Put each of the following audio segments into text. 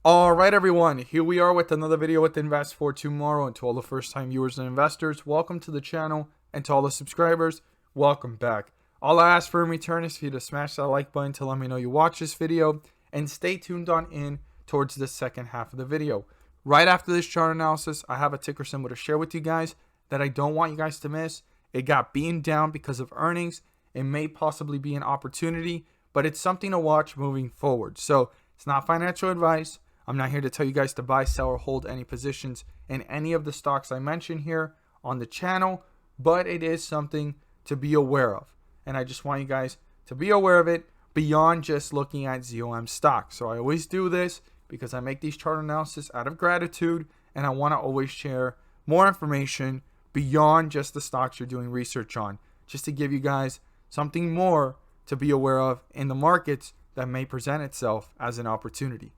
All right, everyone, here we are with another video with Invest for Tomorrow. And to all the first-time viewers and investors, welcome to the channel. And to all the subscribers, welcome back. All I ask for in return is for you to smash that like button to let me know you watch this video, and stay tuned on in towards the second half of the video. Right after this chart analysis, I have a ticker symbol to share with you guys that I don't want you guys to miss. It got beaten down because of earnings. It may possibly be an opportunity, but it's something to watch moving forward. So it's not financial advice. I'm not here to tell you guys to buy, sell, or hold any positions in any of the stocks I mentioned here on the channel, but it is something to be aware of. And I just want you guys to be aware of it beyond just looking at ZOM Stock. So I always do this because I make these chart analysis out of gratitude, and I want to always share more information beyond just the stocks you're doing research on, just to give you guys something more to be aware of in the markets that may present itself as an opportunity.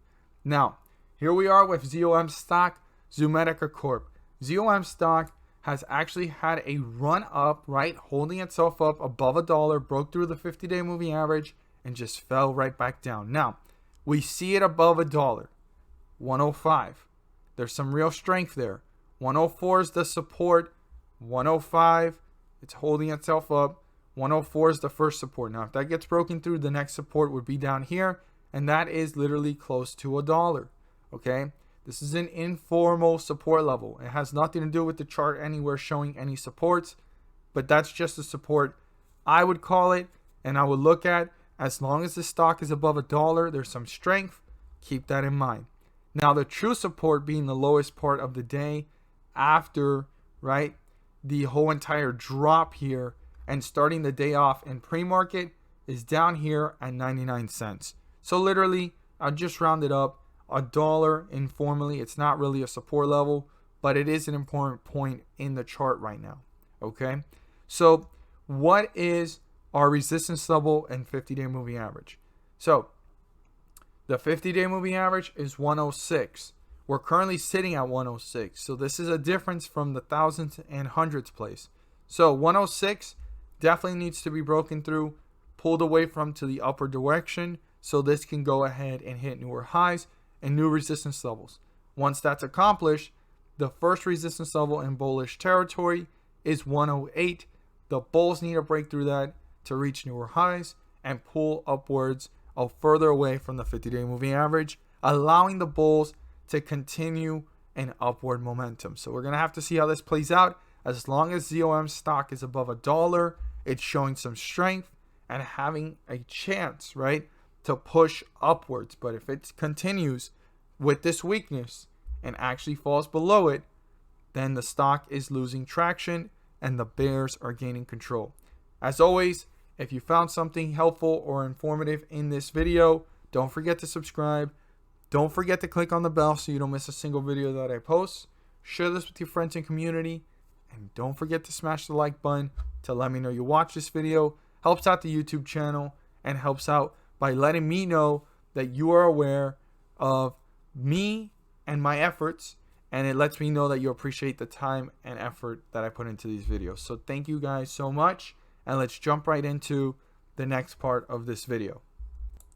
Now, here we are with ZOM Stock, Zomedica Corp. ZOM Stock has actually had a run up, right? Holding itself up above $1, broke through the 50-day moving average, and just fell right back down. Now, we see it above $1, 105. There's some real strength there. 104 is the support, 105, it's holding itself up. 104 is the first support. Now, if that gets broken through, the next support would be down here, and that is literally close to $1. Okay, this is an informal support level. It has nothing to do with the chart anywhere showing any supports, but that's just a support I would call it, and I would look at. As long as the stock is above $1, there's some strength. Keep that in mind. Now, the true support being the lowest part of the day after, right, the whole entire drop here and starting the day off in pre-market is down here at 99 cents. So literally, I'll just round it up, $1 informally. It's not really a support level, but it is an important point in the chart right now. Okay, so what is our resistance level and 50-day moving average? So the 50-day moving average is 106. We're currently sitting at 106. So this is a difference from the thousands and hundreds place. So 106 definitely needs to be broken through, pulled away from to the upper direction, so this can go ahead and hit newer highs and new resistance levels. Once that's accomplished, the first resistance level in bullish territory is 108. The bulls need to break through that to reach newer highs and pull upwards or further away from the 50-day moving average, allowing the bulls to continue an upward momentum. So we're going to have to see how this plays out. As long as ZOM stock is above $1, it's showing some strength and having a chance, right, to push upwards. But if it continues with this weakness and actually falls below it, then the stock is losing traction and the bears are gaining control. As always, if you found something helpful or informative in this video, don't forget to subscribe. Don't forget to click on the bell so you don't miss a single video that I post. Share this with your friends and community. And don't forget to smash the like button to let me know you watch this video. Helps out the YouTube channel and helps out by letting me know that you are aware of me and my efforts, and it lets me know that you appreciate the time and effort that I put into these videos. So thank you guys so much, and let's jump right into the next part of this video.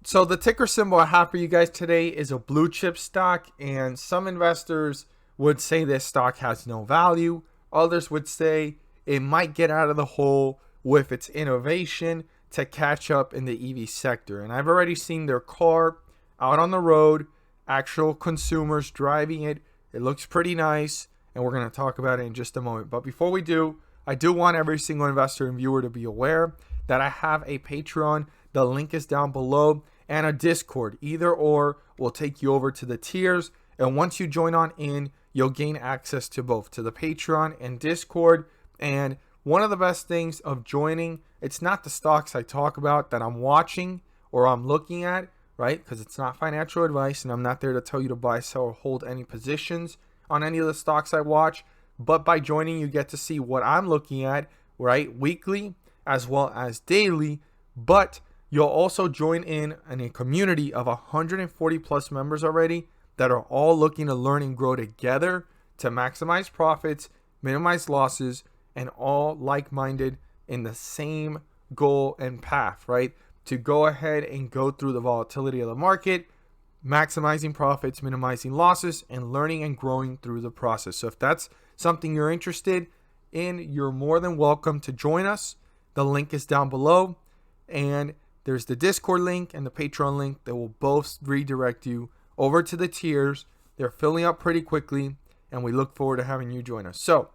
So the ticker symbol I have for you guys today is a blue chip stock, and some investors would say this stock has no value. Others would say it might get out of the hole with its innovation to catch up in the EV sector. And I've already seen their car out on the road, actual consumers driving it. It looks pretty nice, and we're going to talk about it in just a moment. But before we do, I do want every single investor and viewer to be aware that I have a Patreon. The link is down below, and a Discord. Either or will take you over to the tiers. And once you join on in, you'll gain access to both, to the Patreon and Discord. And one of the best things of joining, it's not the stocks I talk about that I'm watching or I'm looking at, right? Because it's not financial advice, and I'm not there to tell you to buy, sell, or hold any positions on any of the stocks I watch. But by joining, you get to see what I'm looking at, right? Weekly as well as daily. But you'll also join in a community of 140 plus members already that are all looking to learn and grow together to maximize profits, minimize losses, and all like-minded in the same goal and path, right? To go ahead and go through the volatility of the market, maximizing profits, minimizing losses, and learning and growing through the process. So if that's something you're interested in, you're more than welcome to join us. The link is down below, and there's the Discord link and the Patreon link that will both redirect you over to the tiers. They're filling up pretty quickly, and we look forward to having you join us. So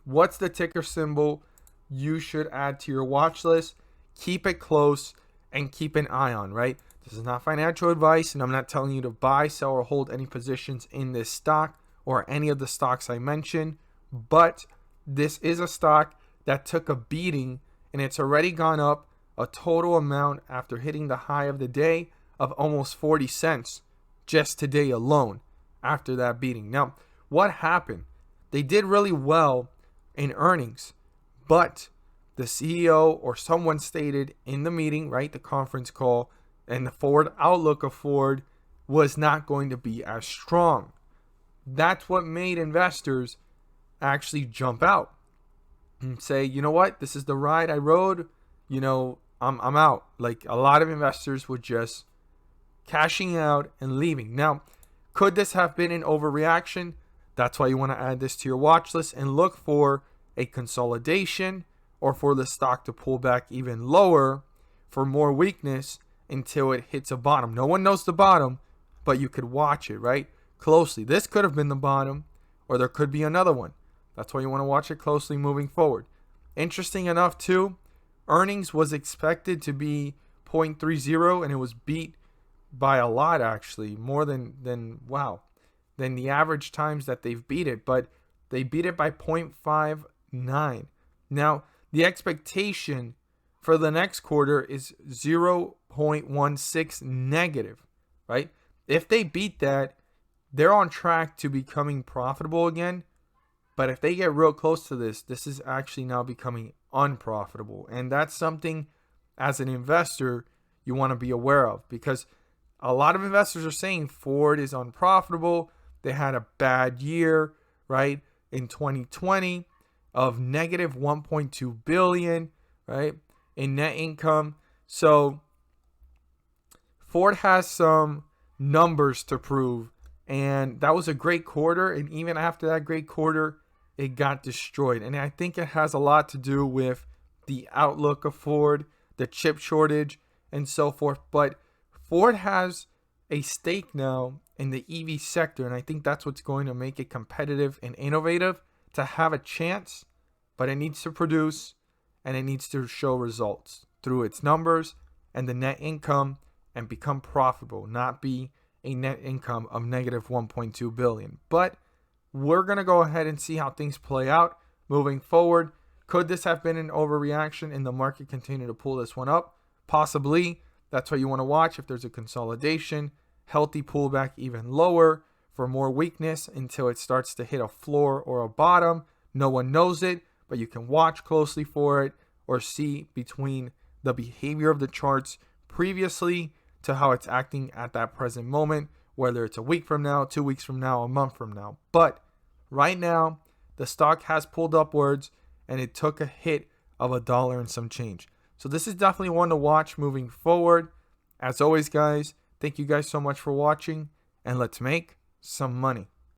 what's the ticker symbol you should add to your watch list? Keep it close and keep an eye on, right? This is not financial advice, and I'm not telling you to buy, sell, or hold any positions in this stock or any of the stocks I mentioned, but this is a stock that took a beating, and it's already gone up a total amount after hitting the high of the day of almost 40 cents just today alone after that beating. Now, what happened? They did really well in earnings, but the CEO or someone stated in the meeting, right, the conference call, and the forward outlook of Ford was not going to be as strong. That's what made investors actually jump out and say, you know what, this is the ride I rode, I'm out. Like, a lot of investors were just cashing out and leaving. Now, could this have been an overreaction? That's why you want to add this to your watch list and look for a consolidation or for the stock to pull back even lower for more weakness until it hits a bottom. No one knows the bottom, but you could watch it, right, closely. This could have been the bottom, or there could be another one. That's why you want to watch it closely moving forward. Interesting enough, too, earnings was expected to be 0.30, and it was beat by a lot, actually, more than the average times that they've beat it, but they beat it by 0.59. Now, the expectation for the next quarter is 0.16 negative, right? If they beat that, they're on track to becoming profitable again. But if they get real close to this, this is actually now becoming unprofitable. And that's something as an investor you want to be aware of, because a lot of investors are saying Ford is unprofitable. They had a bad year, right, in 2020 of negative 1.2 billion, right, in net income. So Ford has some numbers to prove, and that was a great quarter, and even after that great quarter, it got destroyed. And I think it has a lot to do with the outlook of Ford, the chip shortage, and so forth. But Ford has a stake now in the EV sector, and I think that's what's going to make it competitive and innovative to have a chance. But it needs to produce, and it needs to show results through its numbers and the net income and become profitable, not be a net income of negative 1.2 billion. But we're going to go ahead and see how things play out moving forward. Could this have been an overreaction and the market continue to pull this one up? Possibly. That's what you want to watch. If there's a consolidation, healthy pullback even lower for more weakness until it starts to hit a floor or a bottom. No one knows it, but you can watch closely for it or see between the behavior of the charts previously to how it's acting at that present moment, whether it's a week from now, 2 weeks from now, a month from now. But right now, the stock has pulled upwards, and it took a hit of $1 and some change. So this is definitely one to watch moving forward. As always, guys, thank you guys so much for watching, and let's make some money.